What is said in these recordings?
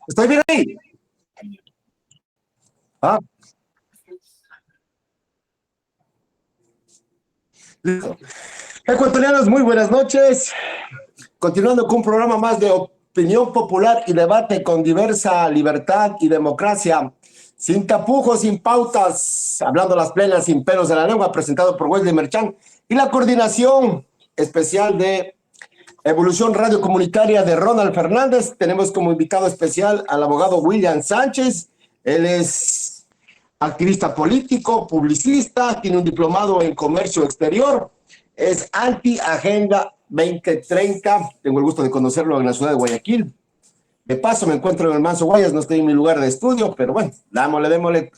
¿Estoy bien ahí? Ah, listo. Ecuatorianos, muy buenas noches. Continuando con un programa más de opinión popular y debate con diversa libertad y democracia. Sin tapujos, sin pautas, hablando las plenas, sin pelos de la lengua, presentado por Wesley Merchan y la coordinación especial de Evolución Radio Comunitaria de Ronald Fernández. Tenemos como invitado especial al abogado William Sánchez. Él es activista político, publicista, tiene un diplomado en comercio exterior, es anti-Agenda 2030. Tengo el gusto de conocerlo en la ciudad de Guayaquil. De paso, me encuentro en el Manso Guayas, no estoy en mi lugar de estudio, pero bueno, démosle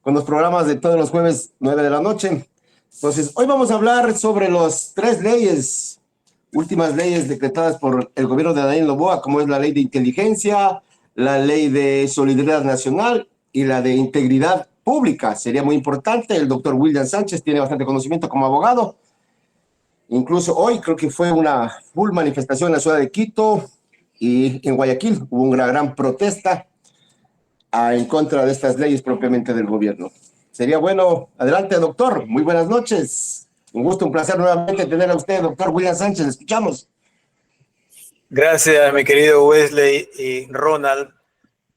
con los programas de todos los jueves, 9 de la noche. Entonces, hoy vamos a hablar sobre las tres últimas leyes decretadas por el gobierno de Daniel Noboa, como es la ley de inteligencia, la ley de solidaridad nacional y la de integridad pública. Sería muy importante. El doctor William Sánchez tiene bastante conocimiento como abogado. Incluso hoy creo que fue una full manifestación en la ciudad de Quito y en Guayaquil hubo una gran protesta en contra de estas leyes propiamente del gobierno. Sería bueno, adelante doctor, muy buenas noches. Un gusto, un placer nuevamente tener a usted, doctor William Sánchez, escuchamos. Gracias, mi querido Wesley y Ronald.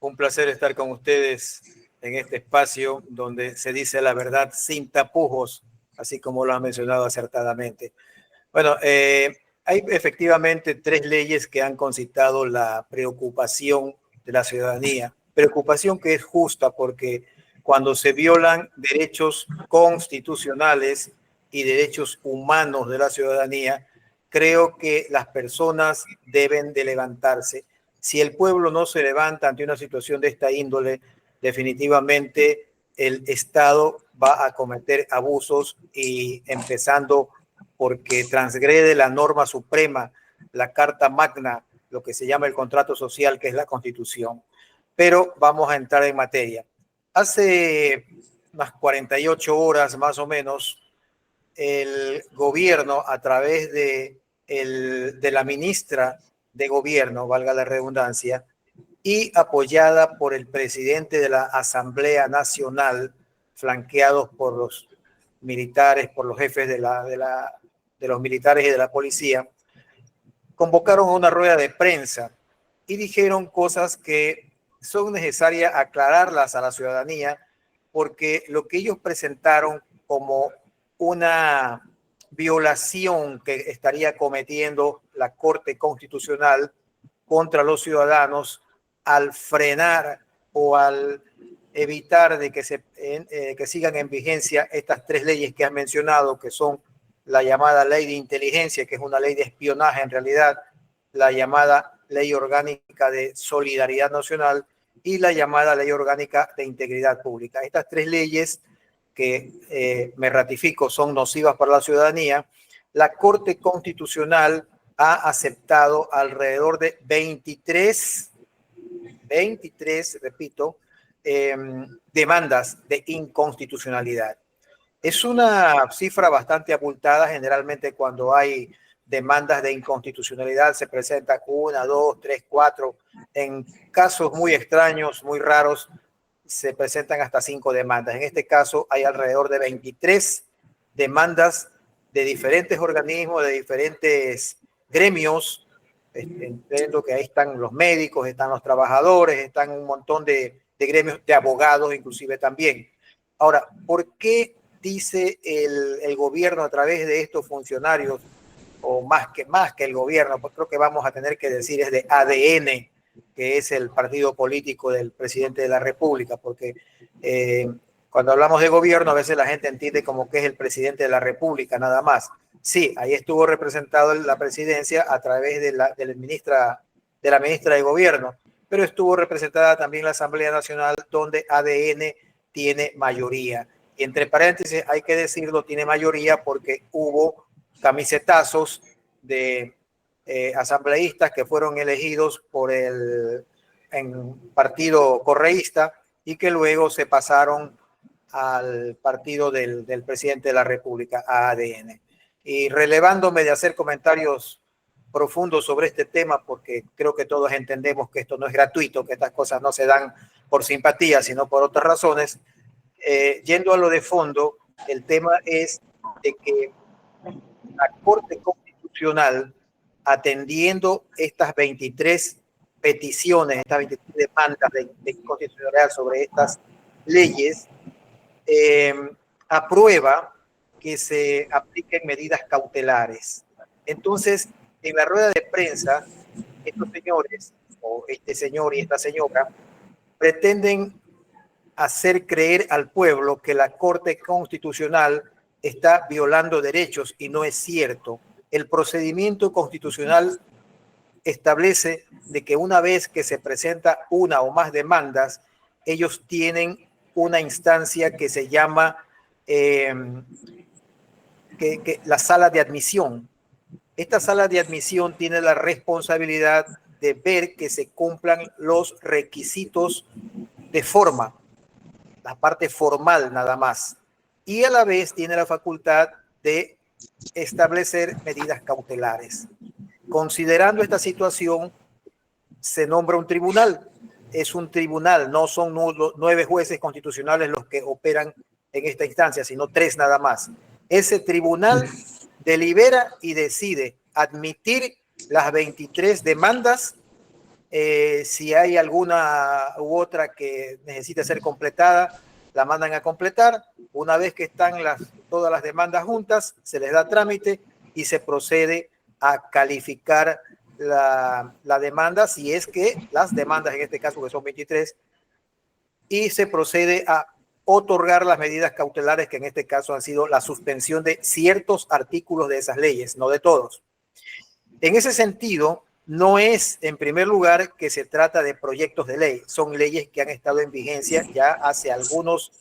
Un placer estar con ustedes en este espacio donde se dice la verdad sin tapujos, así como lo han mencionado acertadamente. Bueno, hay efectivamente tres leyes que han concitado la preocupación de la ciudadanía. Preocupación que es justa porque cuando se violan derechos constitucionales y derechos humanos de la ciudadanía, creo que las personas deben de levantarse. Si el pueblo no se levanta ante una situación de esta índole, definitivamente el Estado va a cometer abusos y empezando porque transgrede la norma suprema, la Carta Magna, lo que se llama el contrato social, que es la Constitución. Pero vamos a entrar en materia. Hace unas 48 horas más o menos, el gobierno, a través de la ministra de gobierno, valga la redundancia, y apoyada por el presidente de la Asamblea Nacional, flanqueados por los militares, por los jefes de los militares y de la policía, convocaron a una rueda de prensa y dijeron cosas que son necesarias aclararlas a la ciudadanía, porque lo que ellos presentaron como una violación que estaría cometiendo la Corte Constitucional contra los ciudadanos al frenar o al evitar de que sigan en vigencia estas tres leyes que has mencionado, que son la llamada ley de inteligencia, que es una ley de espionaje en realidad, la llamada ley orgánica de solidaridad nacional y la llamada ley orgánica de integridad pública. Estas tres leyes que me ratifico son nocivas para la ciudadanía. La Corte Constitucional ha aceptado alrededor de 23, repito, demandas de inconstitucionalidad. Es una cifra bastante abultada. Generalmente cuando hay demandas de inconstitucionalidad se presentan una, dos, tres, cuatro. En casos muy extraños, muy raros, se presentan hasta 5 demandas. En este caso hay alrededor de 23 demandas de diferentes organismos, de diferentes gremios. Entiendo que ahí están los médicos, están los trabajadores, están un montón de gremios, de abogados inclusive también. Ahora, ¿por qué dice el gobierno a través de estos funcionarios, o más que el gobierno, pues creo que vamos a tener que decir es de ADN, que es el partido político del presidente de la República, porque cuando hablamos de gobierno a veces la gente entiende como que es el presidente de la República nada más. Sí, ahí estuvo representado la presidencia a través de la ministra de gobierno, pero estuvo representada también la Asamblea Nacional, donde ADN tiene mayoría. Y entre paréntesis, hay que decirlo, tiene mayoría porque hubo camisetazos de asambleístas que fueron elegidos por el partido correísta y que luego se pasaron al partido del presidente de la República, a ADN. Y relevándome de hacer comentarios profundo sobre este tema porque creo que todos entendemos que esto no es gratuito, que estas cosas no se dan por simpatía, sino por otras razones. Yendo a lo de fondo, el tema es de que la Corte Constitucional, atendiendo estas 23 peticiones, estas 23 demandas de inconstitucionalidad sobre estas leyes, aprueba que se apliquen medidas cautelares. Entonces, en la rueda de prensa, estos señores, o este señor y esta señora, pretenden hacer creer al pueblo que la Corte Constitucional está violando derechos y no es cierto. El procedimiento constitucional establece de que una vez que se presenta una o más demandas, ellos tienen una instancia que se llama la sala de admisión. Esta sala de admisión tiene la responsabilidad de ver que se cumplan los requisitos de forma, la parte formal nada más, y a la vez tiene la facultad de establecer medidas cautelares. Considerando esta situación, se nombra un tribunal. Es un tribunal, no son 9 jueces constitucionales los que operan en esta instancia, sino 3 nada más. Ese tribunal delibera y decide admitir las 23 demandas. Si hay alguna u otra que necesita ser completada, la mandan a completar. Una vez que están todas las demandas juntas, se les da trámite y se procede a calificar la demanda, si es que las demandas, en este caso que son 23, y se procede a otorgar las medidas cautelares, que en este caso han sido la suspensión de ciertos artículos de esas leyes, no de todos. En ese sentido, no es, en primer lugar, que se trata de proyectos de ley. Son leyes que han estado en vigencia ya hace algunos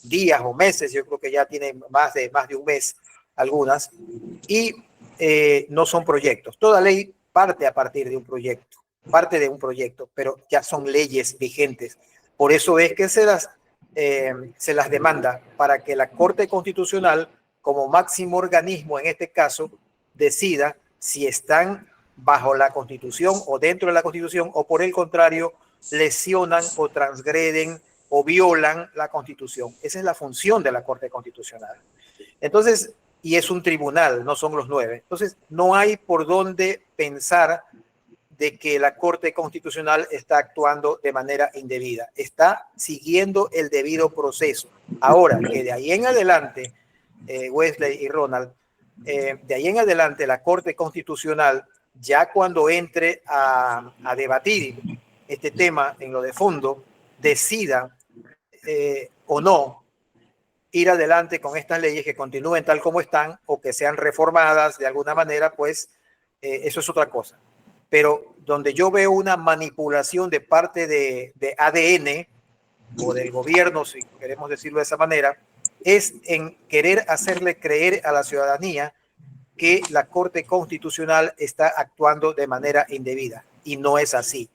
días o meses. Yo creo que ya tienen más de un mes algunas. Y no son proyectos. Toda ley parte a partir de un proyecto. Parte de un proyecto, pero ya son leyes vigentes. Por eso es que se las demanda para que la Corte Constitucional, como máximo organismo en este caso, decida si están bajo la Constitución o dentro de la Constitución, o por el contrario, lesionan o transgreden o violan la Constitución. Esa es la función de la Corte Constitucional. Entonces, y es un tribunal, no son los 9. Entonces, no hay por dónde pensar de que la Corte Constitucional está actuando de manera indebida. Está siguiendo el debido proceso. Ahora, que de ahí en adelante, Wesley y Ronald, de ahí en adelante la Corte Constitucional, ya cuando entre a debatir este tema en lo de fondo, decida o no ir adelante con estas leyes, que continúen tal como están o que sean reformadas de alguna manera, pues eso es otra cosa. Pero donde yo veo una manipulación de parte de ADN o del gobierno, si queremos decirlo de esa manera, es en querer hacerle creer a la ciudadanía que la Corte Constitucional está actuando de manera indebida. Y no es así.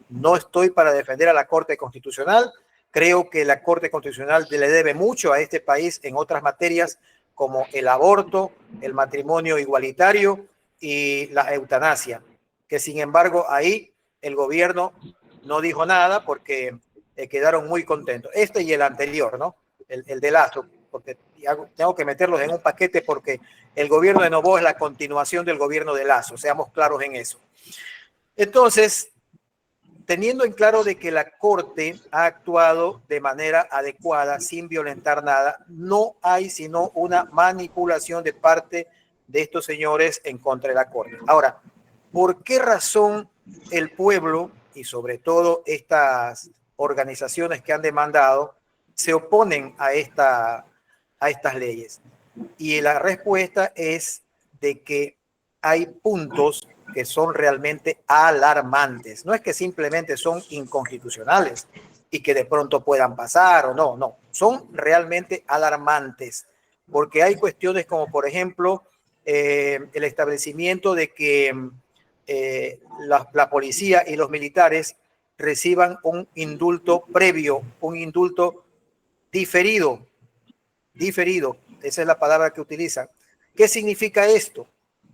No estoy para defender a la Corte Constitucional. Creo que la Corte Constitucional le debe mucho a este país en otras materias como el aborto, el matrimonio igualitario y la eutanasia, que sin embargo ahí el gobierno no dijo nada porque quedaron muy contentos. Este y el anterior, ¿no? El de Lazo, porque tengo que meterlos en un paquete porque el gobierno de Noboa es la continuación del gobierno de Lazo, seamos claros en eso. Entonces, teniendo en claro de que la Corte ha actuado de manera adecuada, sin violentar nada, no hay sino una manipulación de parte de estos señores en contra de la Corte. Ahora, ¿por qué razón el pueblo y sobre todo estas organizaciones que han demandado se oponen a estas leyes? Y la respuesta es de que hay puntos que son realmente alarmantes. No es que simplemente son inconstitucionales y que de pronto puedan pasar o no, no. Son realmente alarmantes porque hay cuestiones como, por ejemplo, el establecimiento de que la policía y los militares reciban un indulto previo, un indulto diferido, esa es la palabra que utilizan. ¿Qué significa esto?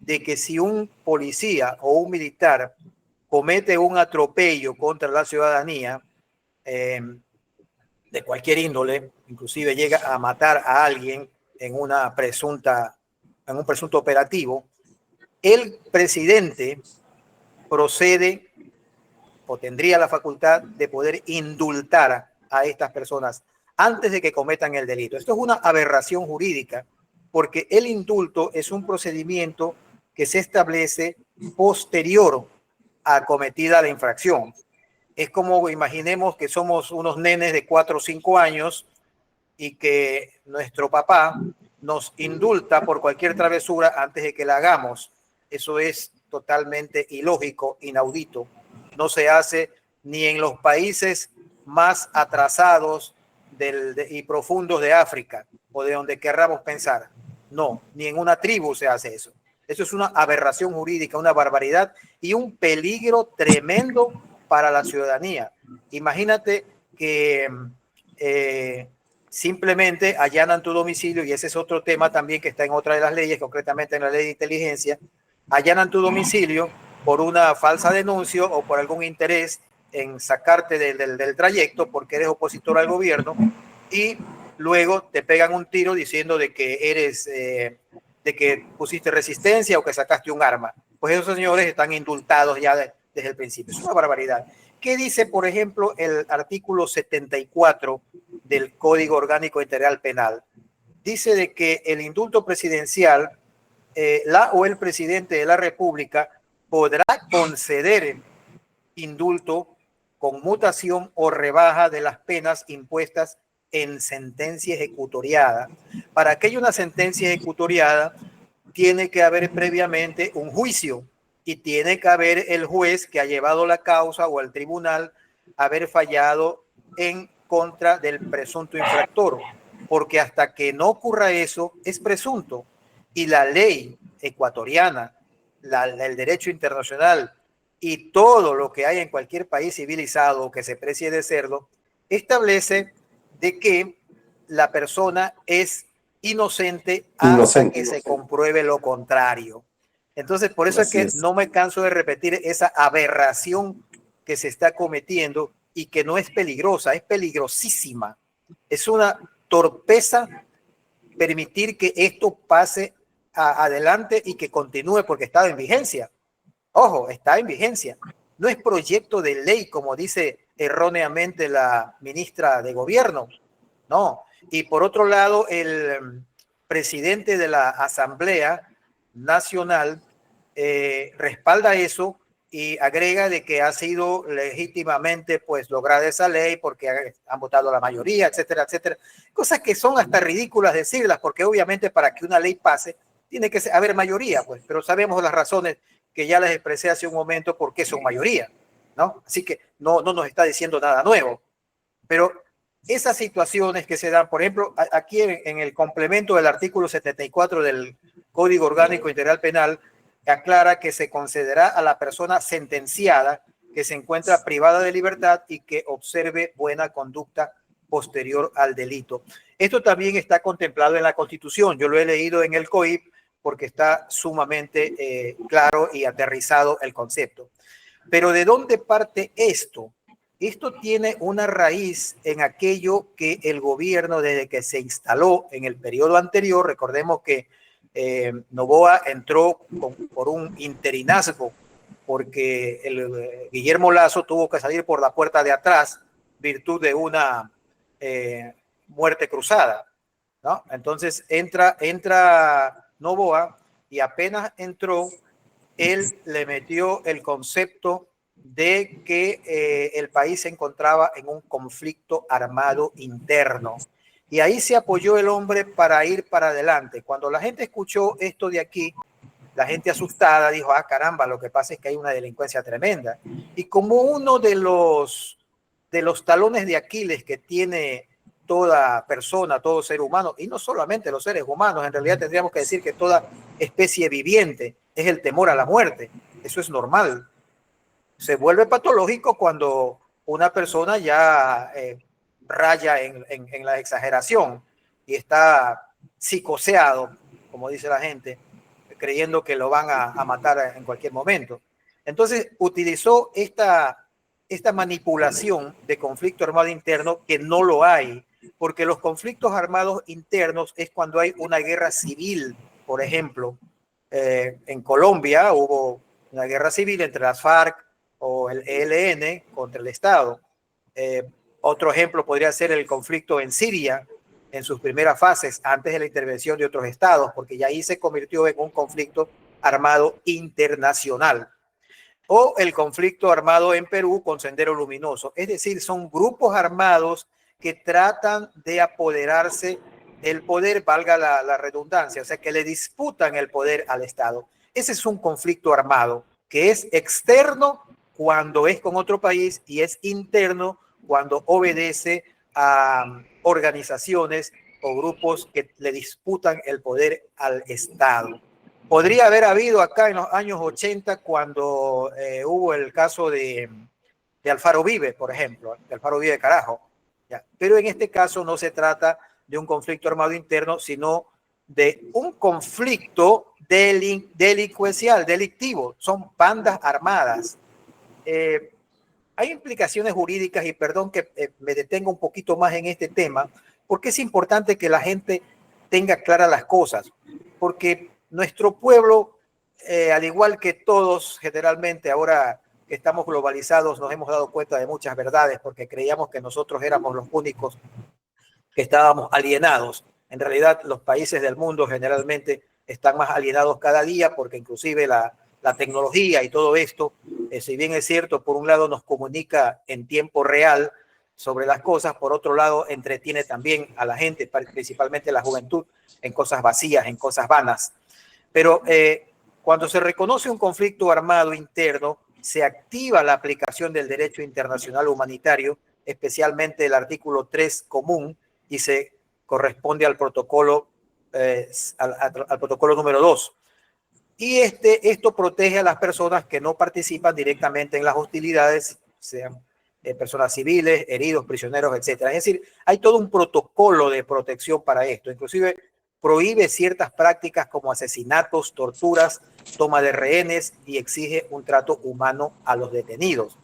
de que si un policía o un militar comete un atropello contra la ciudadanía, de cualquier índole, inclusive llega a matar a alguien en un presunto operativo, el presidente procede o tendría la facultad de poder indultar a estas personas antes de que cometan el delito. Esto es una aberración jurídica, porque el indulto es un procedimiento que se establece posterior a cometida la infracción. Es como imaginemos que somos unos nenes de 4 o 5 años y que nuestro papá nos indulta por cualquier travesura antes de que la hagamos. Eso es totalmente ilógico, inaudito. No se hace ni en los países más atrasados y profundos de África o de donde querramos pensar. No, ni en una tribu se hace eso. Eso es una aberración jurídica, una barbaridad y un peligro tremendo para la ciudadanía. Imagínate que simplemente allanan tu domicilio, y ese es otro tema también que está en otra de las leyes, concretamente en la ley de inteligencia, allanan tu domicilio por una falsa denuncia o por algún interés en sacarte del trayecto porque eres opositor al gobierno, y luego te pegan un tiro diciendo de que eres, de que pusiste resistencia o que sacaste un arma. Pues esos señores están indultados ya desde el principio. Es una barbaridad. ¿Qué dice, por ejemplo, el artículo 74 del Código Orgánico Integral Penal? Dice de que el indulto presidencial, la o el presidente de la República podrá conceder indulto, conmutación o rebaja de las penas impuestas en sentencia ejecutoriada. Para que haya una sentencia ejecutoriada, tiene que haber previamente un juicio y tiene que haber el juez que ha llevado la causa o el tribunal haber fallado en contra del presunto infractor, porque hasta que no ocurra eso es presunto, y la ley ecuatoriana, el derecho internacional y todo lo que hay en cualquier país civilizado que se precie de serlo establece de que la persona es inocente hasta que se compruebe lo contrario. Entonces, por eso es que no me canso de repetir esa aberración que se está cometiendo y que no es peligrosa, es peligrosísima. Es una torpeza permitir que esto pase adelante y que continúe porque está en vigencia. Ojo, está en vigencia. No es proyecto de ley, como dice erróneamente la ministra de Gobierno. No. Y por otro lado, el presidente de la Asamblea Nacional respalda eso y agrega de que ha sido legítimamente pues lograda esa ley porque han votado la mayoría, etcétera, etcétera. Cosas que son hasta ridículas decirlas, porque obviamente para que una ley pase tiene que haber mayoría, pues, pero sabemos las razones que ya les expresé hace un momento por qué son mayoría, ¿no? Así que no nos está diciendo nada nuevo. Pero esas situaciones que se dan, por ejemplo, aquí en el complemento del artículo 74 del Código Orgánico Integral Penal, aclara que se concederá a la persona sentenciada que se encuentra privada de libertad y que observe buena conducta posterior al delito. Esto también está contemplado en la Constitución. Yo lo he leído en el COIP porque está sumamente claro y aterrizado el concepto. Pero ¿de dónde parte esto? Esto tiene una raíz en aquello que el gobierno, desde que se instaló en el periodo anterior, recordemos que Noboa entró por un interinazgo, porque Guillermo Lasso tuvo que salir por la puerta de atrás, virtud de una muerte cruzada, ¿no? Entonces entra Noboa y apenas entró, él le metió el concepto de que el país se encontraba en un conflicto armado interno. Y ahí se apoyó el hombre para ir para adelante. Cuando la gente escuchó esto de aquí, la gente asustada dijo, ah, caramba, lo que pasa es que hay una delincuencia tremenda. Y como uno de los talones de Aquiles que tiene toda persona, todo ser humano, y no solamente los seres humanos, en realidad tendríamos que decir que toda especie viviente, es el temor a la muerte. Eso es normal. Se vuelve patológico cuando una persona ya raya en la exageración y está psicoseado, como dice la gente, creyendo que lo van a matar en cualquier momento. Entonces utilizó esta manipulación de conflicto armado interno, que no lo hay, porque los conflictos armados internos es cuando hay una guerra civil. Por ejemplo, en Colombia hubo una guerra civil entre las FARC o el ELN contra el Estado. Otro ejemplo podría ser el conflicto en Siria en sus primeras fases, antes de la intervención de otros estados, porque ya ahí se convirtió en un conflicto armado internacional. O el conflicto armado en Perú con Sendero Luminoso. Es decir, son grupos armados que tratan de apoderarse del poder, valga la redundancia, o sea, que le disputan el poder al Estado. Ese es un conflicto armado que es externo cuando es con otro país y es interno cuando obedece a organizaciones o grupos que le disputan el poder al Estado. Podría haber habido acá en los años 80 cuando hubo el caso de Alfaro Vive, por ejemplo, de Alfaro Vive Carajo. ¿Ya? Pero en este caso no se trata de un conflicto armado interno, sino de un conflicto delincuencial, delictivo. Son bandas armadas. Hay implicaciones jurídicas y perdón que me detenga un poquito más en este tema, porque es importante que la gente tenga claras las cosas, porque nuestro pueblo, al igual que todos, generalmente ahora que estamos globalizados, nos hemos dado cuenta de muchas verdades porque creíamos que nosotros éramos los únicos que estábamos alienados. En realidad, los países del mundo generalmente están más alienados cada día porque inclusive la tecnología y todo esto, si bien es cierto, por un lado nos comunica en tiempo real sobre las cosas, por otro lado entretiene también a la gente, principalmente la juventud, en cosas vacías, en cosas vanas. Pero cuando se reconoce un conflicto armado interno, se activa la aplicación del derecho internacional humanitario, especialmente el artículo 3 común, y se corresponde al protocolo, al protocolo número 2. Y esto protege a las personas que no participan directamente en las hostilidades, sean personas civiles, heridos, prisioneros, etcétera. Es decir, hay todo un protocolo de protección para esto. Inclusive prohíbe ciertas prácticas como asesinatos, torturas, toma de rehenes y exige un trato humano a los detenidos.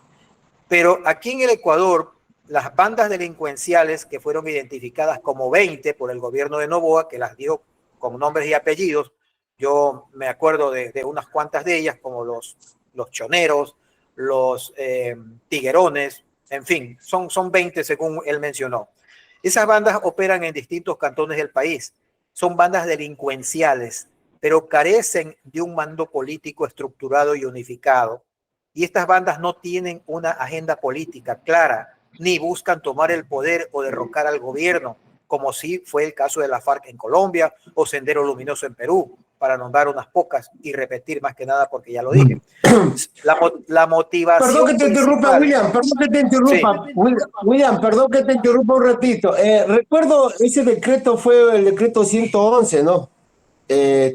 Pero aquí en el Ecuador, las bandas delincuenciales que fueron identificadas como 20 por el gobierno de Noboa, que las dio con nombres y apellidos, yo me acuerdo de unas cuantas de ellas, como los choneros, los tiguerones, en fin, son 20 según él mencionó. Esas bandas operan en distintos cantones del país. Son bandas delincuenciales, pero carecen de un mando político estructurado y unificado. Y estas bandas no tienen una agenda política clara, ni buscan tomar el poder o derrocar al gobierno, como sí fue el caso de la FARC en Colombia o Sendero Luminoso en Perú, para nombrar unas pocas y repetir más que nada porque ya lo dije. La motivación. Perdón que te interrumpa, William, perdón que te interrumpa. Sí. William, perdón que te interrumpa un ratito. Recuerdo, ese decreto fue el decreto 111, ¿no?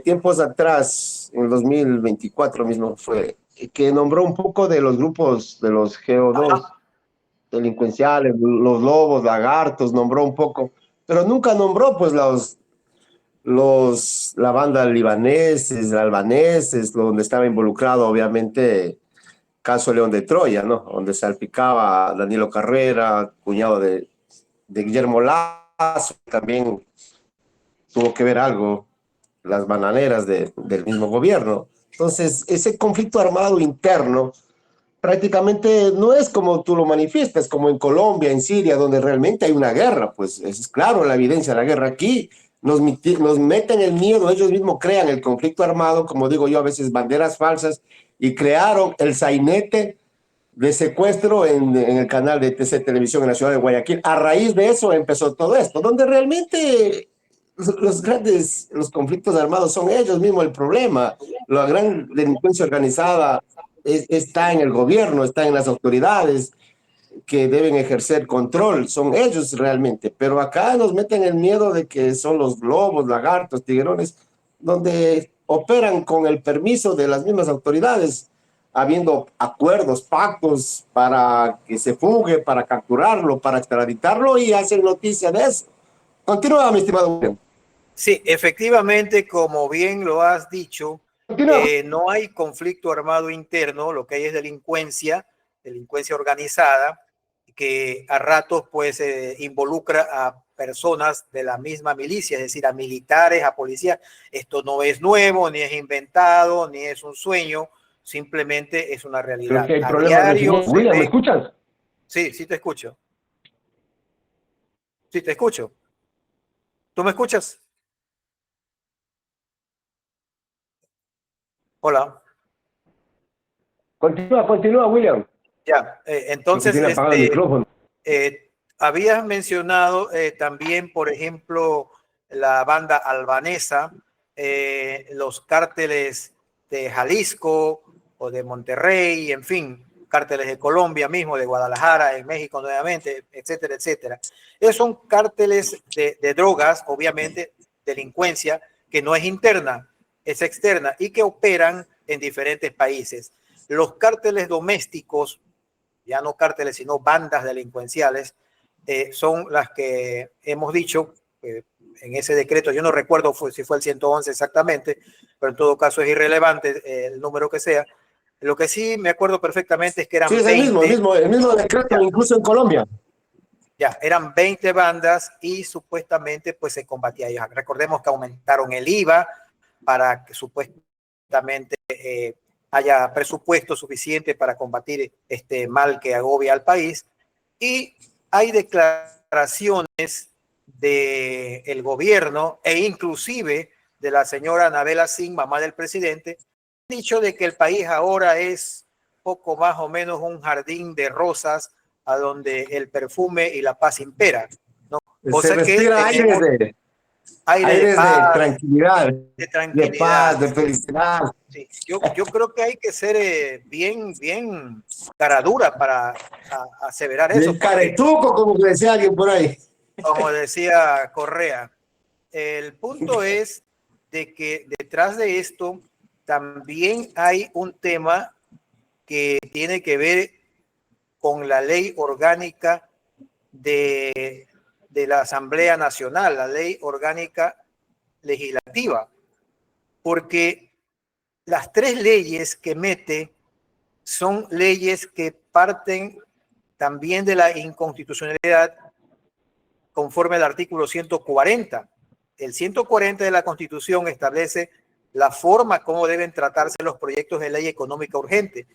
Tiempos atrás, en el 2024 mismo fue, que nombró un poco de los grupos de los GO2 delincuenciales, los lobos, lagartos, nombró un poco, pero nunca nombró pues la banda libaneses, albaneses, donde estaba involucrado obviamente caso León de Troya, ¿no? Donde salpicaba Danilo Carrera, cuñado de Guillermo Lazo, también tuvo que ver algo las bananeras del mismo gobierno. Entonces, ese conflicto armado interno prácticamente no es como tú lo manifiestas, como en Colombia, en Siria, donde realmente hay una guerra, pues es claro la evidencia de la guerra. Aquí nos meten el miedo, ellos mismos crean el conflicto armado, como digo yo, a veces banderas falsas, y crearon el sainete de secuestro en el canal de TC Televisión en la ciudad de Guayaquil. A raíz de eso empezó todo esto, donde realmente los conflictos armados son ellos mismos el problema. La gran delincuencia organizada está en el gobierno, está en las autoridades que deben ejercer control, son ellos realmente. Pero acá nos meten el miedo de que son los lobos, lagartos, tiguerones, donde operan con el permiso de las mismas autoridades, habiendo acuerdos, pactos para que se fugue, para capturarlo, para extraditarlo y hacen noticia de eso. Continúa, mi estimado William. Sí, efectivamente, como bien lo has dicho, No hay conflicto armado interno, lo que hay es delincuencia organizada, que a ratos pues involucra a personas de la misma milicia, es decir, a militares, a policías. Esto no es nuevo, ni es inventado, ni es un sueño, simplemente es una realidad. Creo que hay A problemas de diario señal. William, ¿me escuchas? Sí, sí te escucho. Sí, te escucho. ¿Tú me escuchas? Hola. Continúa, William. Ya, Creo que entonces, tiene apagado el micrófono. habías mencionado también, por ejemplo, la banda albanesa, los cárteles de Jalisco o de Monterrey, en fin, cárteles de Colombia mismo, de Guadalajara, en México nuevamente, etcétera, etcétera. Esos son cárteles de drogas, obviamente, delincuencia, que no es interna, es externa y que operan en diferentes países. Los cárteles domésticos, ya no cárteles, sino bandas delincuenciales, son las que hemos dicho en ese decreto. Yo no recuerdo si fue el 111 exactamente, pero en todo caso es irrelevante el número que sea. Lo que sí me acuerdo perfectamente es que eran Sí, es 20. el mismo decreto, Ya, incluso en Colombia. ya, eran 20 bandas y supuestamente pues se combatía. Recordemos que aumentaron el IVA para que supuestamente haya presupuesto suficiente para combatir este mal que agobia al país. Y hay declaraciones del gobierno e inclusive de la señora Anabela Singh, mamá del presidente, dicho de que el país ahora es poco más o menos un jardín de rosas a donde el perfume y la paz impera, ¿no? Se Cosa que respira tenemos aire de aires de paz, tranquilidad, de de paz, tranquilidad. de felicidad. Sí, yo creo que hay que ser bien cara dura para aseverar eso, Del porque caretuco, como que decía alguien por ahí. como decía Correa, el punto es de que detrás de esto también hay un tema que tiene que ver con la ley orgánica de la Asamblea Nacional, la ley orgánica legislativa, porque las tres leyes que mete son leyes que parten también de la inconstitucionalidad conforme al artículo 140. El 140 de la Constitución establece la forma como deben tratarse los proyectos de ley económica urgente.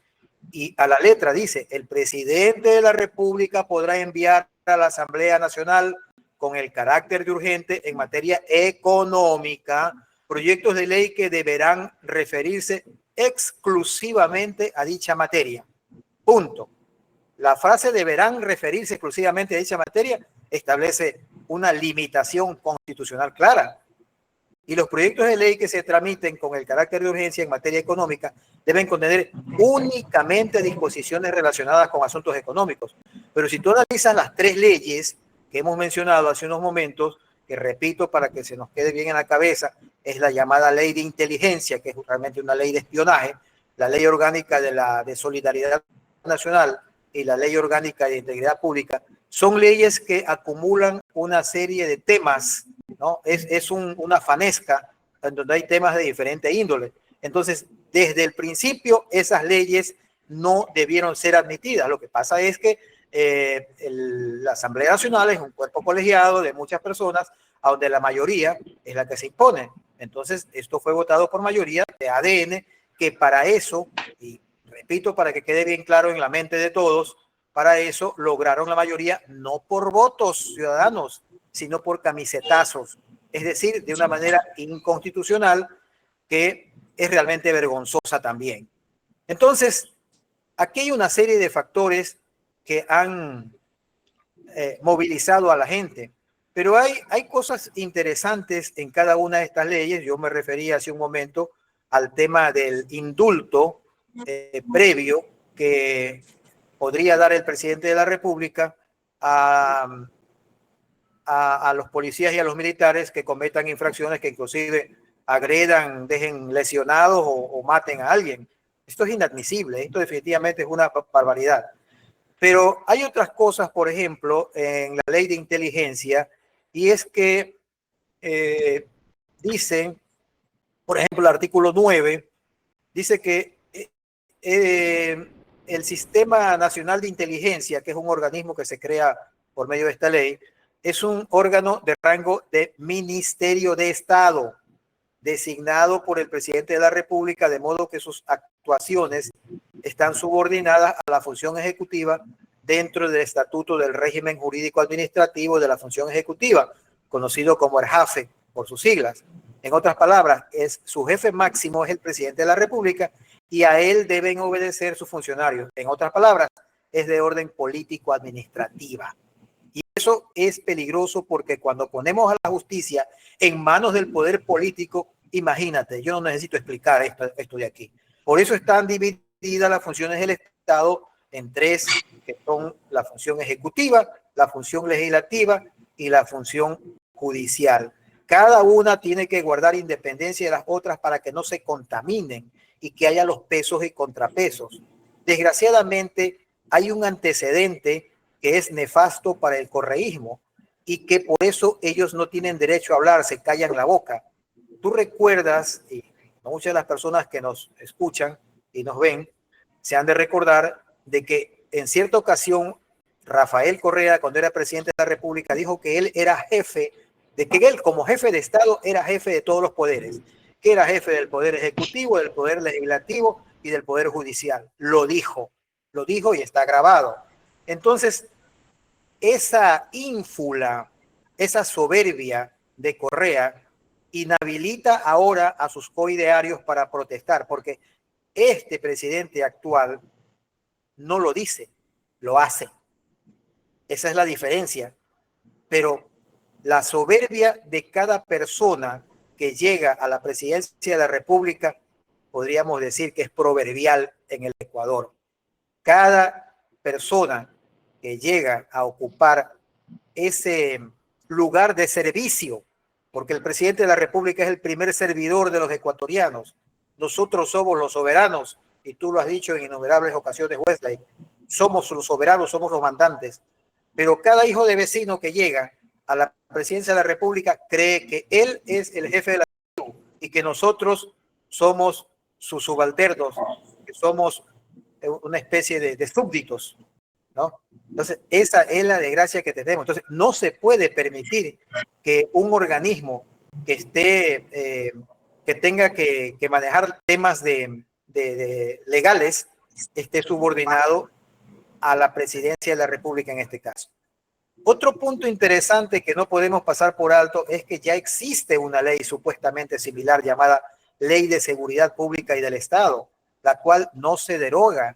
Y a la letra dice, el presidente de la República podrá enviar a la Asamblea Nacional con el carácter de urgente en materia económica proyectos de ley que deberán referirse exclusivamente a dicha materia. Punto. La frase deberán referirse exclusivamente a dicha materia establece una limitación constitucional clara. Y los proyectos de ley que se tramiten con el carácter de urgencia en materia económica deben contener únicamente disposiciones relacionadas con asuntos económicos. Pero si tú analizas las tres leyes que hemos mencionado hace unos momentos, que repito para que se nos quede bien en la cabeza, es la llamada ley de inteligencia, que es realmente una ley de espionaje, la ley orgánica de solidaridad nacional y la ley orgánica de integridad pública, son leyes que acumulan una serie de temas, ¿no? Es una fanesca en donde hay temas de diferente índole. Entonces, desde el principio, esas leyes no debieron ser admitidas. Lo que pasa es que la Asamblea Nacional es un cuerpo colegiado de muchas personas, a donde la mayoría es la que se impone. Entonces, esto fue votado por mayoría de ADN, que para eso, y repito para que quede bien claro en la mente de todos, para eso lograron la mayoría no por votos ciudadanos, sino por camisetazos, es decir, de una manera inconstitucional que es realmente vergonzosa también. Entonces, aquí hay una serie de factores que han movilizado a la gente, pero hay cosas interesantes en cada una de estas leyes. Yo me refería hace un momento al tema del indulto previo que podría dar el presidente de la República a los policías y a los militares que cometan infracciones que inclusive agredan, dejen lesionados o maten a alguien. Esto es inadmisible, esto definitivamente es una barbaridad. Pero hay otras cosas, por ejemplo, en la ley de inteligencia, y es que dicen, por ejemplo, el artículo 9 dice que el Sistema Nacional de Inteligencia, que es un organismo que se crea por medio de esta ley, es un órgano de rango de Ministerio de Estado, designado por el presidente de la República, de modo que sus actuaciones están subordinadas a la función ejecutiva dentro del Estatuto del Régimen Jurídico Administrativo de la Función Ejecutiva, conocido como el JAFE por sus siglas. En otras palabras, su jefe máximo es el presidente de la República y a él deben obedecer sus funcionarios. En otras palabras, es de orden político-administrativa. Y eso es peligroso porque cuando ponemos a la justicia en manos del poder político, imagínate, yo no necesito explicar esto de aquí. Por eso están divididas las funciones del Estado en tres, que son la función ejecutiva, la función legislativa y la función judicial. Cada una tiene que guardar independencia de las otras para que no se contaminen y que haya los pesos y contrapesos. Desgraciadamente, hay un antecedente que es nefasto para el correísmo y que por eso ellos no tienen derecho a hablar, se callan la boca. Tú recuerdas, y muchas de las personas que nos escuchan y nos ven se han de recordar de que en cierta ocasión Rafael Correa, cuando era presidente de la República, dijo que él era jefe, de que él como jefe de Estado era jefe de todos los poderes, que era jefe del poder ejecutivo, del poder legislativo y del poder judicial. Lo dijo y está grabado. Entonces, esa ínfula, esa soberbia de Correa inhabilita ahora a sus coidearios para protestar, porque este presidente actual no lo dice, lo hace. Esa es la diferencia. Pero la soberbia de cada persona que llega a la presidencia de la República, podríamos decir que es proverbial en el Ecuador. Cada persona que llega a ocupar ese lugar de servicio, porque el presidente de la República es el primer servidor de los ecuatorianos. Nosotros somos los soberanos, y tú lo has dicho en innumerables ocasiones, Wesley. Somos los soberanos, somos los mandantes. Pero cada hijo de vecino que llega a la presidencia de la República cree que él es el jefe de la tribu y que nosotros somos sus subalternos, que somos una especie de súbditos, ¿no? Entonces, esa es la desgracia que tenemos. Entonces, no se puede permitir que un organismo que esté, que tenga que manejar temas legales, esté subordinado a la presidencia de la República en este caso. Otro punto interesante que no podemos pasar por alto es que ya existe una ley supuestamente similar llamada Ley de Seguridad Pública y del Estado, la cual no se deroga,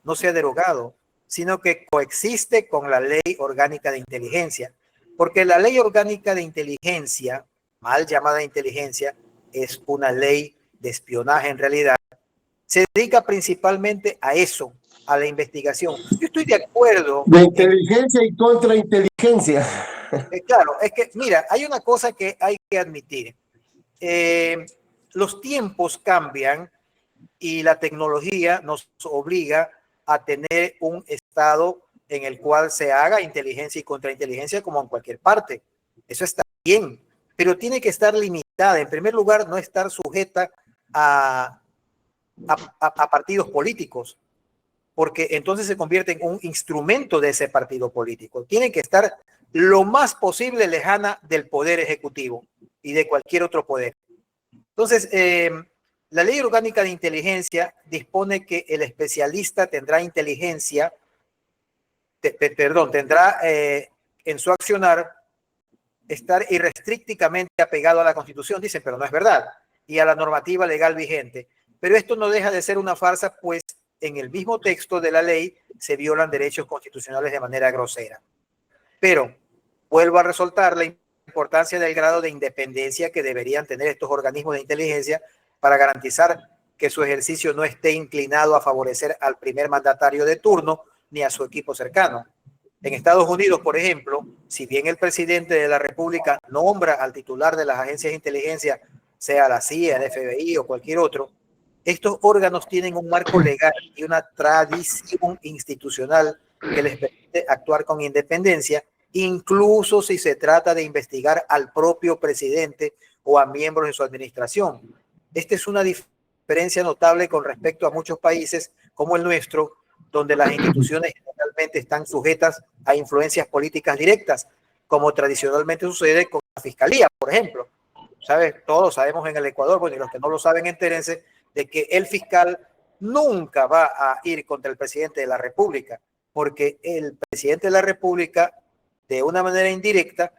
no se ha derogado, sino que coexiste con la Ley Orgánica de Inteligencia, porque la Ley Orgánica de Inteligencia, mal llamada inteligencia, es una ley de espionaje en realidad, se dedica principalmente a eso, a la investigación. Yo estoy de acuerdo. De inteligencia y contrainteligencia. Claro, es que, mira, hay una cosa que hay que admitir. Los tiempos cambian y la tecnología nos obliga a tener un estado en el cual se haga inteligencia y contrainteligencia como en cualquier parte. Eso está bien, pero tiene que estar limitada. En primer lugar, no estar sujeta a partidos políticos, porque entonces se convierte en un instrumento de ese partido político. Tiene que estar lo más posible lejana del poder ejecutivo y de cualquier otro poder. Entonces, la Ley Orgánica de Inteligencia dispone que el especialista tendrá inteligencia, tendrá en su accionar estar irrestrictamente apegado a la Constitución, dicen, pero no es verdad, y a la normativa legal vigente. Pero esto no deja de ser una farsa, pues en el mismo texto de la ley se violan derechos constitucionales de manera grosera. Pero vuelvo a resaltar la importancia del grado de independencia que deberían tener estos organismos de inteligencia para garantizar que su ejercicio no esté inclinado a favorecer al primer mandatario de turno ni a su equipo cercano. En Estados Unidos, por ejemplo, si bien el presidente de la República nombra al titular de las agencias de inteligencia, sea la CIA, el FBI o cualquier otro, estos órganos tienen un marco legal y una tradición institucional que les permite actuar con independencia, incluso si se trata de investigar al propio presidente o a miembros de su administración. Esta es una diferencia diferencia notable con respecto a muchos países como el nuestro, donde las instituciones generalmente están sujetas a influencias políticas directas, como tradicionalmente sucede con la fiscalía, por ejemplo. ¿Sabes? Todos sabemos en el Ecuador, bueno, y los que no lo saben, entérense de que el fiscal nunca va a ir contra el presidente de la República, porque el presidente de la República, de una manera indirecta,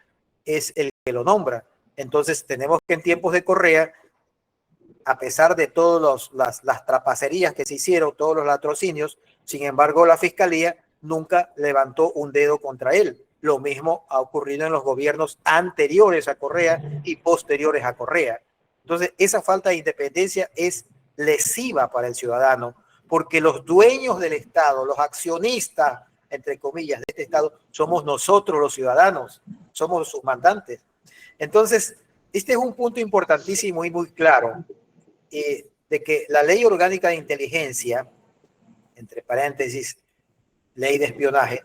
es el que lo nombra. Entonces tenemos que en tiempos de Correa, a pesar de todas las trapacerías que se hicieron, todos los latrocinios, sin embargo la fiscalía nunca levantó un dedo contra él. Lo mismo ha ocurrido en los gobiernos anteriores a Correa y posteriores a Correa. Entonces esa falta de independencia es lesiva para el ciudadano, porque los dueños del Estado, los accionistas, entre comillas, de este Estado, somos nosotros los ciudadanos, somos sus mandantes. Entonces, este es un punto importantísimo y muy claro, de que la Ley Orgánica de Inteligencia, entre paréntesis, ley de espionaje,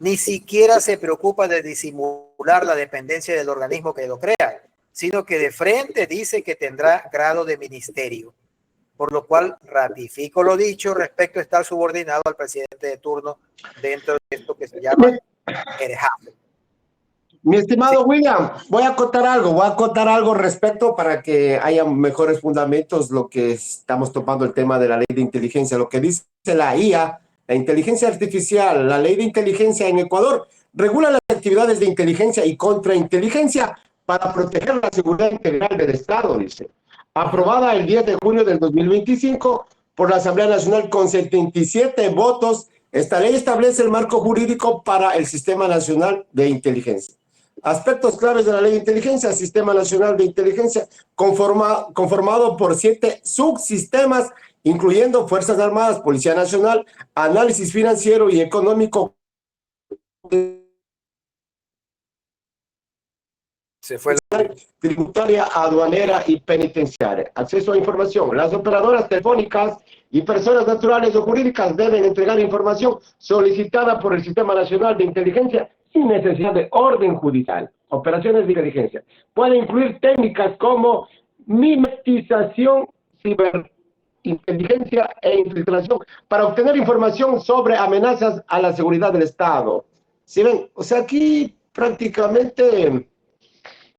ni siquiera se preocupa de disimular la dependencia del organismo que lo crea, sino que de frente dice que tendrá grado de ministerio. Por lo cual ratifico lo dicho respecto a estar subordinado al presidente de turno dentro de esto que se llama el jefe. Mi estimado William, voy a acotar algo respecto para que haya mejores fundamentos lo que estamos topando el tema de la ley de inteligencia. Lo que dice la IA, la inteligencia artificial, la ley de inteligencia en Ecuador, regula las actividades de inteligencia y contrainteligencia para proteger la seguridad integral del Estado, dice. Aprobada el 10 de junio del 2025 por la Asamblea Nacional con 77 votos, esta ley establece el marco jurídico para el Sistema Nacional de Inteligencia. Aspectos claves de la Ley de Inteligencia: Sistema Nacional de Inteligencia, conformado por 7 subsistemas, incluyendo Fuerzas Armadas, Policía Nacional, análisis financiero y económico. Se fue Tributaria, aduanera y penitenciaria. Acceso a información. Las operadoras telefónicas y personas naturales o jurídicas deben entregar información solicitada por el Sistema Nacional de Inteligencia sin necesidad de orden judicial. Operaciones de inteligencia. Puede incluir técnicas como mimetización, ciberinteligencia e infiltración para obtener información sobre amenazas a la seguridad del Estado. ¿Sí ven? O sea, aquí prácticamente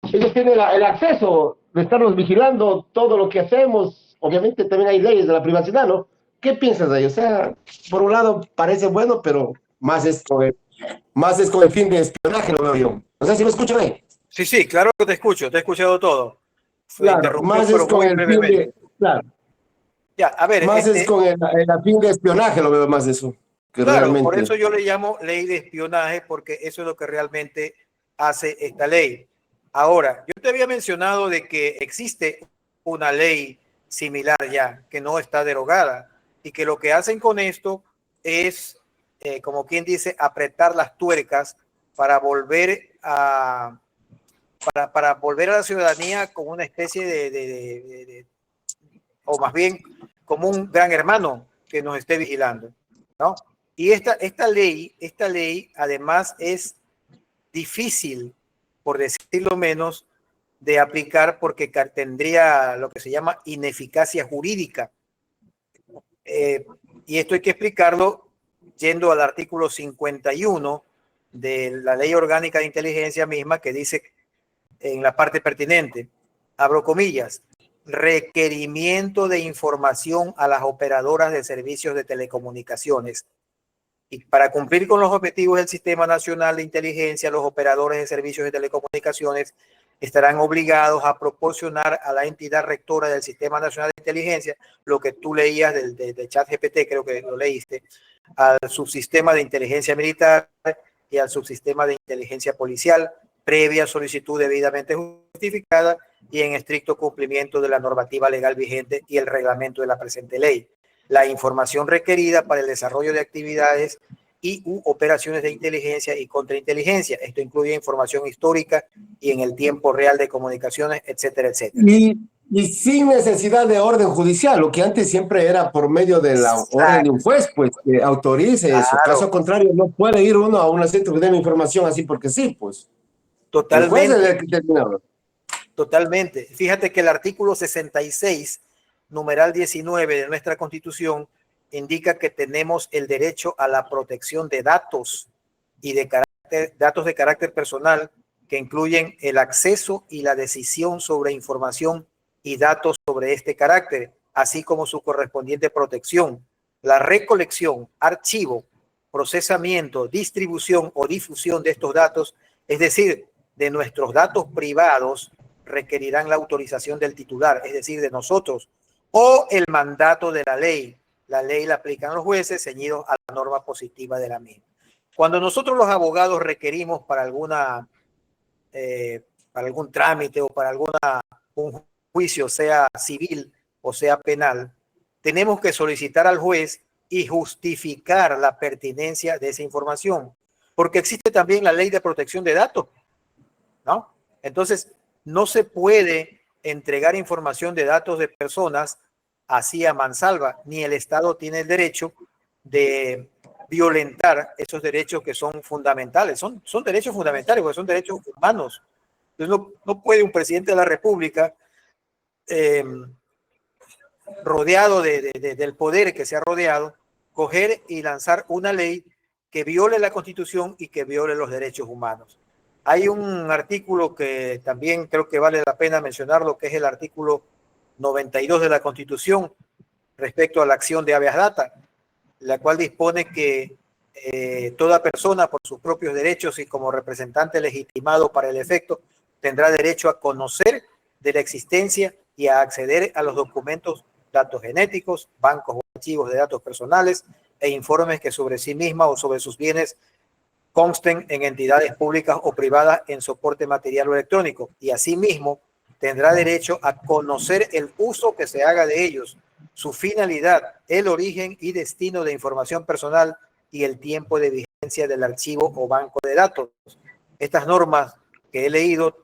ellos tienen el acceso de estarnos vigilando todo lo que hacemos. Obviamente también hay leyes de la privacidad, ¿no? ¿Qué piensas de ello? O sea, por un lado parece bueno, pero más es con el fin de espionaje, lo veo yo. No sé si me escuchan ahí. Sí, sí, claro que te escucho, te he escuchado todo. Claro, más es con el fin de... Claro. Ya, a ver, más es con el fin de espionaje, lo veo más de eso. Que claro, realmente... por eso yo le llamo ley de espionaje, porque eso es lo que realmente hace esta ley. Ahora, yo te había mencionado de que existe una ley similar ya, que no está derogada, y que lo que hacen con esto es, como quien dice, apretar las tuercas para volver a la ciudadanía como una especie o más bien como un gran hermano que nos esté vigilando, ¿no? Y esta ley además es difícil, por decirlo menos, de aplicar porque tendría lo que se llama ineficacia jurídica. Y esto hay que explicarlo yendo al artículo 51 de la Ley Orgánica de Inteligencia misma, que dice en la parte pertinente, abro comillas, requerimiento de información a las operadoras de servicios de telecomunicaciones. Y para cumplir con los objetivos del Sistema Nacional de Inteligencia, los operadores de servicios de telecomunicaciones estarán obligados a proporcionar a la entidad rectora del Sistema Nacional de Inteligencia, lo que tú leías de ChatGPT, creo que lo leíste, al subsistema de inteligencia militar y al subsistema de inteligencia policial, previa solicitud debidamente justificada y en estricto cumplimiento de la normativa legal vigente y el reglamento de la presente ley. La información requerida para el desarrollo de actividades y operaciones de inteligencia y contrainteligencia. Esto incluye información histórica y en el tiempo real de comunicaciones, etcétera, etcétera. Y sin necesidad de orden judicial, lo que antes siempre era por medio de la orden de un juez, pues, que autorice eso. Caso contrario, no puede ir uno a un centro que dé información así porque sí, pues. Totalmente. El juez es el que termina. Totalmente. Fíjate que el artículo 66 numeral 19 de nuestra Constitución indica que tenemos el derecho a la protección de datos y datos de carácter personal que incluyen el acceso y la decisión sobre información y datos sobre este carácter, así como su correspondiente protección, la recolección, archivo, procesamiento, distribución o difusión de estos datos, es decir, de nuestros datos privados, requerirán la autorización del titular, es decir, de nosotros, o el mandato de la ley. La ley la aplican los jueces ceñidos a la norma positiva de la misma. Cuando nosotros los abogados requerimos para algún trámite o para un juicio, sea civil o sea penal, tenemos que solicitar al juez y justificar la pertinencia de esa información, porque existe también la ley de protección de datos, ¿no? Entonces, no se puede entregar información de datos de personas así a mansalva, ni el Estado tiene el derecho de violentar esos derechos que son fundamentales. Son derechos fundamentales, porque son derechos humanos. Entonces, no puede un presidente de la República, rodeado del poder que se ha rodeado, coger y lanzar una ley que viole la Constitución y que viole los derechos humanos. Hay un artículo que también creo que vale la pena mencionarlo, que es el artículo 92 de la Constitución respecto a la acción de habeas data, la cual dispone que toda persona por sus propios derechos y como representante legitimado para el efecto tendrá derecho a conocer de la existencia y a acceder a los documentos, datos genéticos, bancos o archivos de datos personales e informes que sobre sí misma o sobre sus bienes consten en entidades públicas o privadas en soporte material o electrónico, y asimismo tendrá derecho a conocer el uso que se haga de ellos, su finalidad, el origen y destino de información personal y el tiempo de vigencia del archivo o banco de datos. Estas normas que he leído,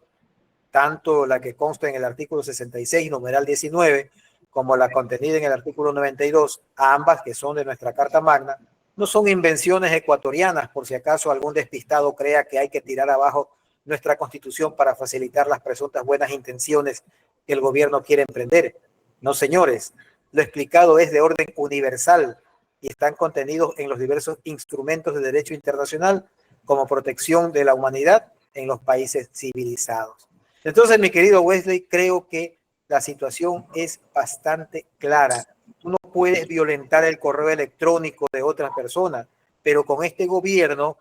tanto la que consta en el artículo 66, numeral 19, como la contenida en el artículo 92, ambas que son de nuestra Carta Magna, no son invenciones ecuatorianas, por si acaso algún despistado crea que hay que tirar abajo nuestra Constitución para facilitar las presuntas buenas intenciones que el gobierno quiere emprender. No, señores, lo explicado es de orden universal y están contenidos en los diversos instrumentos de derecho internacional como protección de la humanidad en los países civilizados. Entonces, mi querido Wesley, creo que la situación es bastante clara. Tú no puedes violentar el correo electrónico de otras personas, pero con este gobierno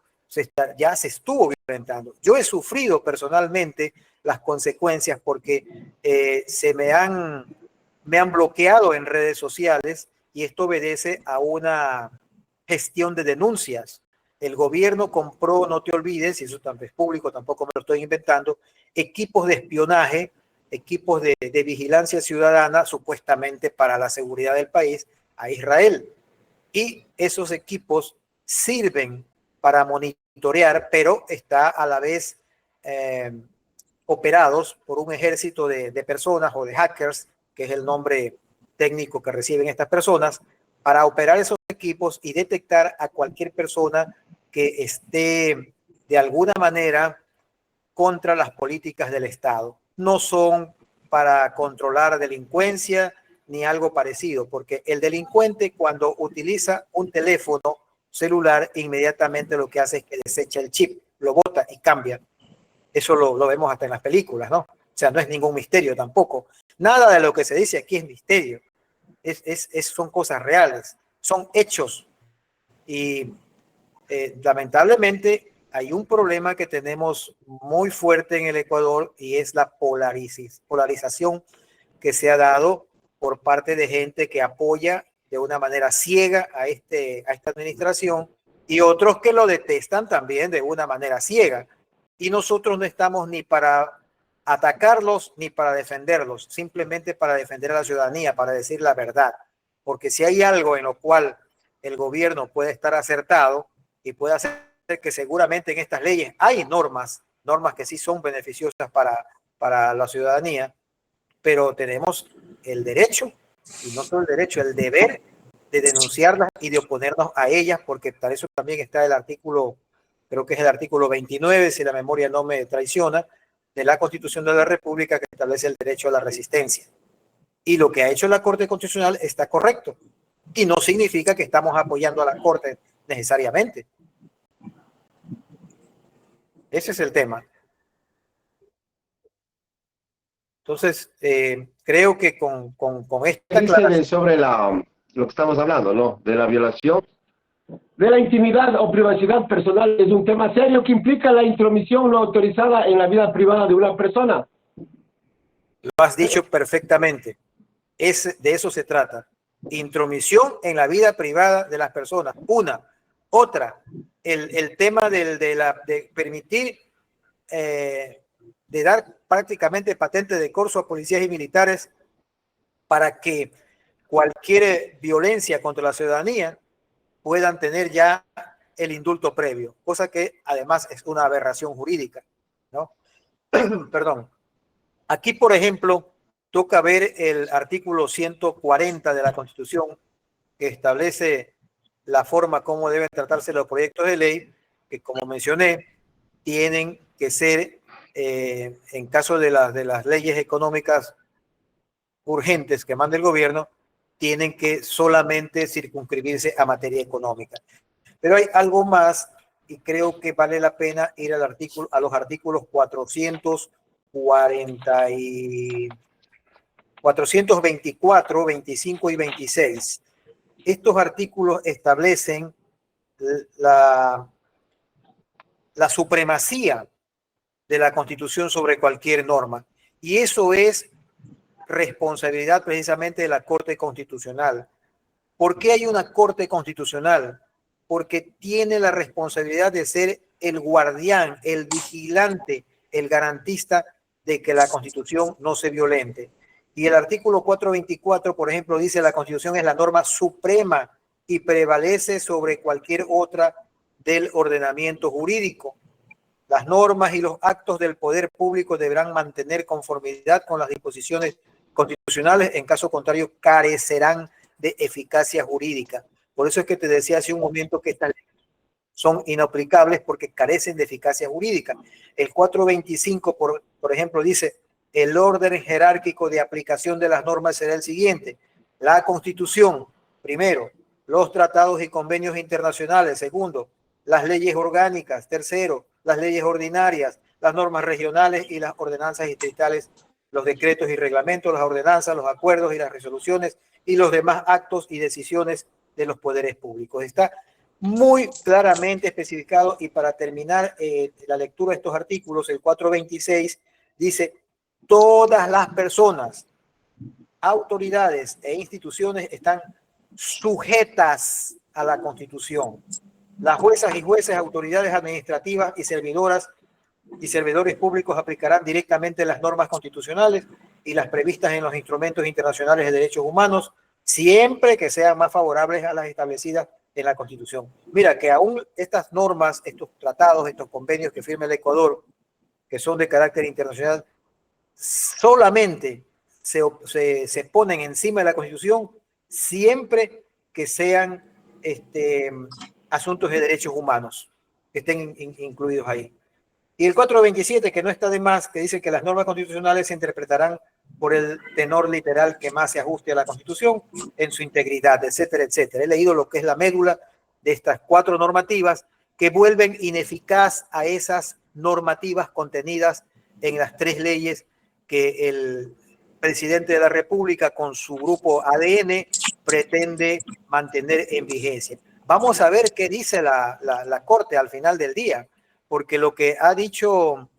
ya se estuvo violentando. Yo he sufrido personalmente las consecuencias porque me han bloqueado en redes sociales y esto obedece a una gestión de denuncias. El gobierno compró, no te olvides, y eso tampoco es público, tampoco me lo estoy inventando, equipos de espionaje, equipos de vigilancia ciudadana, supuestamente para la seguridad del país, a Israel. Y esos equipos sirven para monitorear, pero está a la vez operados por un ejército de personas o de hackers, que es el nombre técnico que reciben estas personas, para operar esos equipos y detectar a cualquier persona que esté de alguna manera contra las políticas del Estado. No son para controlar delincuencia ni algo parecido, porque el delincuente cuando utiliza un teléfono celular inmediatamente lo que hace es que desecha el chip, lo bota y cambia. Eso lo vemos hasta en las películas, ¿no? O sea, no es ningún misterio tampoco. Nada de lo que se dice aquí es misterio. Son cosas reales, son hechos. Y lamentablemente hay un problema que tenemos muy fuerte en el Ecuador y es la polarización que se ha dado por parte de gente que apoya de una manera ciega a esta administración y otros que lo detestan también de una manera ciega. Y nosotros no estamos ni para atacarlos ni para defenderlos, simplemente para defender a la ciudadanía, para decir la verdad. Porque si hay algo en lo cual el gobierno puede estar acertado y puede hacer que seguramente en estas leyes hay normas que sí son beneficiosas para la ciudadanía, pero tenemos el derecho, y no solo el derecho, el deber de denunciarlas y de oponernos a ellas, porque para eso también está el artículo, creo que es el artículo 29, si la memoria no me traiciona, de la Constitución de la República, que establece el derecho a la resistencia. Y lo que ha hecho la Corte Constitucional está correcto. Y no significa que estamos apoyando a la Corte necesariamente. Ese es el tema. Entonces, creo que con esta dice sobre lo que estamos hablando, ¿no? De la violación de la intimidad o privacidad personal es un tema serio que implica la intromisión no autorizada en la vida privada de una persona. Lo has dicho perfectamente. De eso se trata. Intromisión en la vida privada de las personas. Una. Otra, el tema de permitir, de dar prácticamente patente de corso a policías y militares para que cualquier violencia contra la ciudadanía puedan tener ya el indulto previo, cosa que además es una aberración jurídica, ¿no? Perdón. Aquí, por ejemplo, toca ver el artículo 140 de la Constitución, que establece la forma como deben tratarse los proyectos de ley, que como mencioné, tienen que ser, en caso de las leyes económicas urgentes que manda el gobierno, tienen que solamente circunscribirse a materia económica. Pero hay algo más y creo que vale la pena ir a los artículos 424, 25 y 26. Estos artículos establecen la supremacía de la Constitución sobre cualquier norma. Y eso es responsabilidad precisamente de la Corte Constitucional. ¿Por qué hay una Corte Constitucional? Porque tiene la responsabilidad de ser el guardián, el vigilante, el garantista de que la Constitución no se violente. Y el artículo 424, por ejemplo, dice la Constitución es la norma suprema y prevalece sobre cualquier otra del ordenamiento jurídico. Las normas y los actos del poder público deberán mantener conformidad con las disposiciones constitucionales, en caso contrario carecerán de eficacia jurídica. Por eso es que te decía hace un momento que estas leyes son inaplicables porque carecen de eficacia jurídica. El 425, por ejemplo, dice el orden jerárquico de aplicación de las normas será el siguiente: la Constitución, primero; los tratados y convenios internacionales, segundo; las leyes orgánicas, tercero; las leyes ordinarias, las normas regionales y las ordenanzas distritales, los decretos y reglamentos, las ordenanzas, los acuerdos y las resoluciones y los demás actos y decisiones de los poderes públicos. Está muy claramente especificado. Y para terminar la lectura de estos artículos, el 426 dice: todas las personas, autoridades e instituciones están sujetas a la Constitución. Las juezas y jueces, autoridades administrativas y servidoras y servidores públicos aplicarán directamente las normas constitucionales y las previstas en los instrumentos internacionales de derechos humanos, siempre que sean más favorables a las establecidas en la Constitución. Mira que aún estas normas, estos tratados, estos convenios que firma el Ecuador, que son de carácter internacional, solamente se ponen encima de la Constitución siempre que sean asuntos de derechos humanos, que estén incluidos ahí. Y el 427, que no está de más, que dice que las normas constitucionales se interpretarán por el tenor literal que más se ajuste a la Constitución en su integridad, etcétera, etcétera. He leído lo que es la médula de estas 4 normativas que vuelven ineficaz a esas normativas contenidas en las 3 leyes que el presidente de la República con su grupo ADN pretende mantener en vigencia. Vamos a ver qué dice la Corte al final del día, porque lo que ha dicho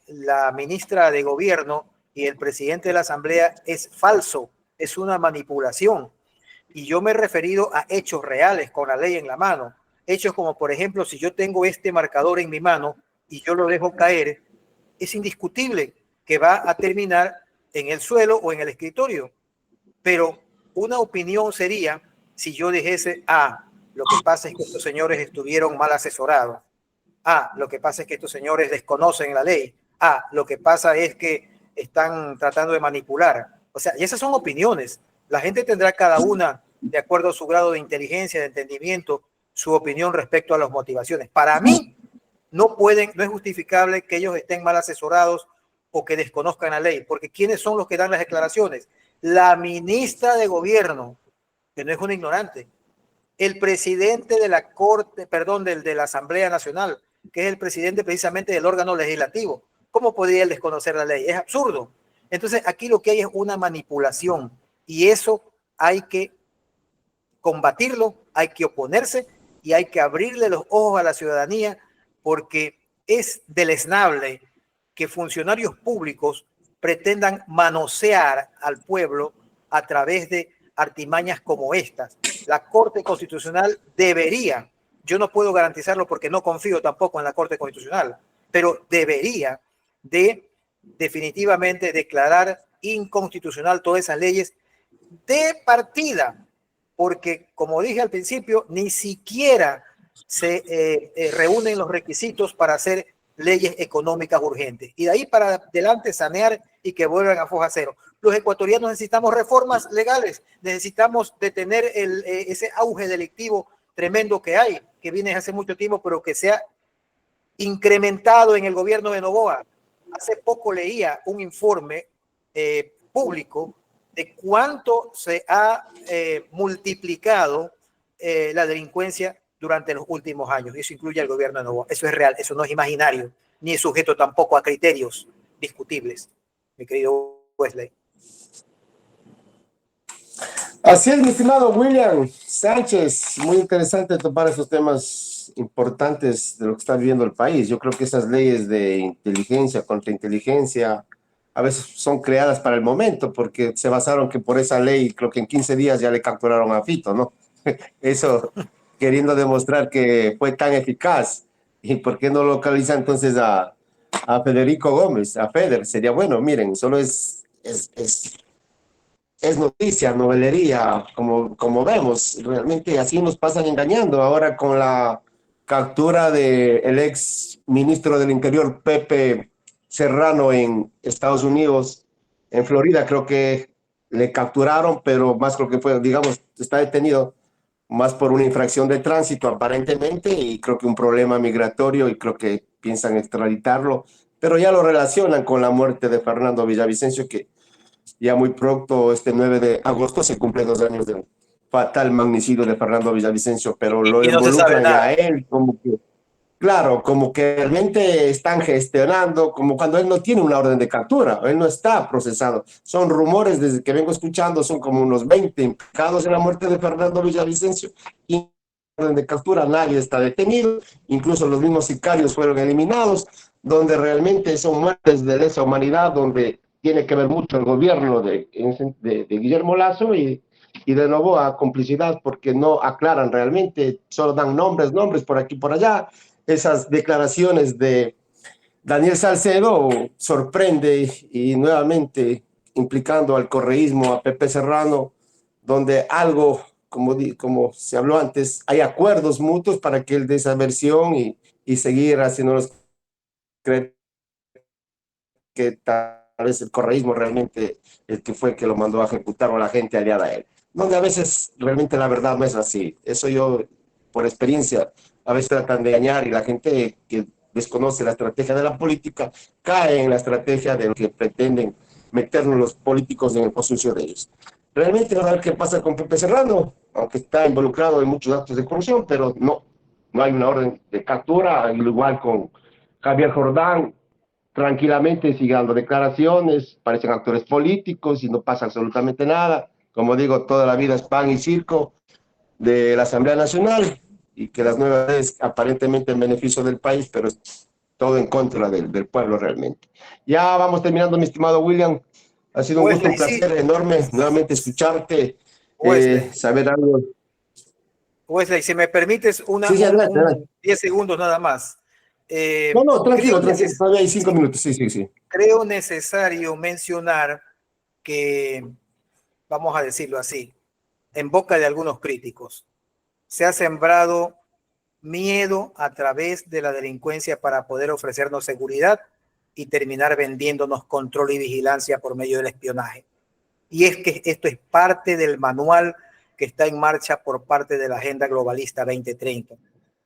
la ministra de Gobierno y el presidente de la Asamblea es falso, es una manipulación. Y yo me he referido a hechos reales con la ley en la mano. Hechos como, por ejemplo, si yo tengo este marcador en mi mano y yo lo dejo caer, es indiscutible que va a terminar en el suelo o en el escritorio. Pero una opinión sería si yo dijese: lo que pasa es que estos señores estuvieron mal asesorados. Lo que pasa es que estos señores desconocen la ley. Lo que pasa es que están tratando de manipular. O sea, y esas son opiniones. La gente tendrá cada una, de acuerdo a su grado de inteligencia, de entendimiento, su opinión respecto a las motivaciones. Para mí, no es justificable que ellos estén mal asesorados o que desconozcan la ley, porque ¿quiénes son los que dan las declaraciones? la ministra de Gobierno, que no es una ignorante, el presidente de la Corte, perdón, de la Asamblea Nacional, que es el presidente precisamente del órgano legislativo. ¿Cómo podría él desconocer la ley? Es absurdo. Entonces, aquí lo que hay es una manipulación y eso hay que combatirlo, hay que oponerse y hay que abrirle los ojos a la ciudadanía, porque es deleznable que funcionarios públicos pretendan manosear al pueblo a través de artimañas como estas. La Corte Constitucional debería, yo no puedo garantizarlo porque no confío tampoco en la Corte Constitucional, pero debería de definitivamente declarar inconstitucional todas esas leyes de partida, porque como dije al principio, ni siquiera se reúnen los requisitos para hacer leyes económicas urgentes. Y de ahí para adelante sanear y que vuelvan a foja cero. Los ecuatorianos necesitamos reformas legales, necesitamos detener ese auge delictivo tremendo que hay, que viene hace mucho tiempo, pero que se ha incrementado en el gobierno de Noboa. Hace poco leía un informe público de cuánto se ha multiplicado la delincuencia durante los últimos años. Y eso incluye al gobierno de Noboa. Eso es real, eso no es imaginario, ni es sujeto tampoco a criterios discutibles, mi querido Wesley. Así es, mi estimado William Sánchez. Muy interesante topar esos temas importantes de lo que está viviendo el país. Yo creo que esas leyes de inteligencia, contrainteligencia, a veces son creadas para el momento, porque se basaron que por esa ley, creo que en 15 días ya le capturaron a Fito, ¿no? Eso queriendo demostrar que fue tan eficaz. ¿Y por qué no localiza entonces a Federico Gómez, a Feder? Sería bueno, miren, solo es noticia, novelería, como vemos. Realmente así nos pasan engañando. Ahora con la captura del ex ministro del Interior, Pepe Serrano, en Estados Unidos, en Florida, creo que le capturaron, pero más creo que fue, digamos, está detenido más por una infracción de tránsito aparentemente, y creo que un problema migratorio, y creo que piensan extraditarlo, pero ya lo relacionan con la muerte de Fernando Villavicencio, que ya muy pronto, este 9 de agosto, se cumplen 2 años del fatal magnicidio de Fernando Villavicencio, pero lo Y no se sabe involucran ya nada. a él, como que, claro, como que realmente están gestionando, como cuando él no tiene una orden de captura, él no está procesado. Son rumores, desde que vengo escuchando, son como unos 20 implicados en la muerte de Fernando Villavicencio, y orden de captura, nadie está detenido, incluso los mismos sicarios fueron eliminados, donde realmente son muertes de lesa humanidad, donde tiene que ver mucho el gobierno de Guillermo Lazo y de nuevo a complicidad, porque no aclaran realmente, solo dan nombres por aquí por allá. Esas declaraciones de Daniel Salcedo sorprende, y nuevamente implicando al correísmo, a Pepe Serrano, donde algo, como se habló antes, hay acuerdos mutuos para que él dé esa versión y seguir haciéndonos creer que tal vez el correísmo realmente el que fue el que lo mandó a ejecutar, o la gente aliada a él. Donde a veces realmente la verdad no es así. Eso yo, por experiencia, a veces tratan de engañar, y la gente que desconoce la estrategia de la política cae en la estrategia de lo que pretenden meternos los políticos en el posición de ellos. Realmente vamos a ver qué pasa con Pepe Serrano, aunque está involucrado en muchos actos de corrupción, pero no hay una orden de captura, igual con Javier Jordán. Tranquilamente sigue dando declaraciones, parecen actores políticos y no pasa absolutamente nada. Como digo, toda la vida es pan y circo de la Asamblea Nacional, y que las nuevas leyes aparentemente en beneficio del país, pero es todo en contra del pueblo realmente. Ya vamos terminando, mi estimado William. Ha sido un gusto, un Wesley, sí. placer enorme nuevamente escucharte, Wesley, saber algo. Wesley, si me permites Sí, sí, adelante, adelante. 10 segundos nada más. No, tranquilo, Creo, tranquilo, todavía hay 5 minutos, sí, sí, sí. creo necesario mencionar que, vamos a decirlo así, en boca de algunos críticos, se ha sembrado miedo a través de la delincuencia para poder ofrecernos seguridad y terminar vendiéndonos control y vigilancia por medio del espionaje. Y es que esto es parte del manual que está en marcha por parte de la Agenda Globalista 2030.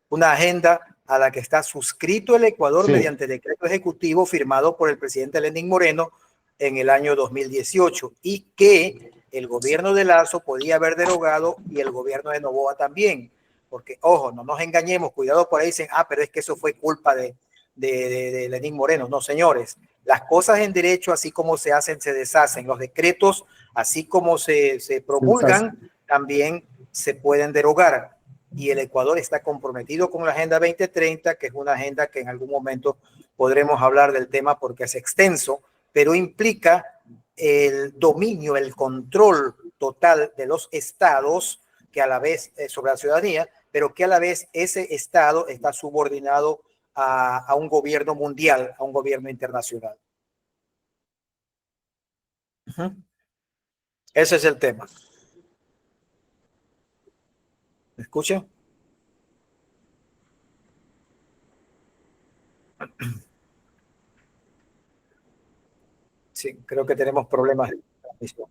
Una agenda a la que está suscrito el Ecuador Sí. mediante decreto ejecutivo firmado por el presidente Lenín Moreno, en el año 2018 y que el gobierno de Lazo podía haber derogado y el gobierno de Noboa también. Porque, ojo, no nos engañemos, cuidado, por ahí dicen, pero es que eso fue culpa de Lenín Moreno. No, señores, las cosas en derecho, así como se hacen, se deshacen. Los decretos, así como se promulgan, también se pueden derogar. Y el Ecuador está comprometido con la Agenda 2030, que es una agenda que en algún momento podremos hablar del tema porque es extenso, pero implica el dominio, el control total de los estados, que a la vez sobre la ciudadanía, pero que a la vez ese estado está subordinado a un gobierno mundial, a un gobierno internacional. Ese es el tema. ¿Me escucha? Sí, creo que tenemos problemas de transmisión.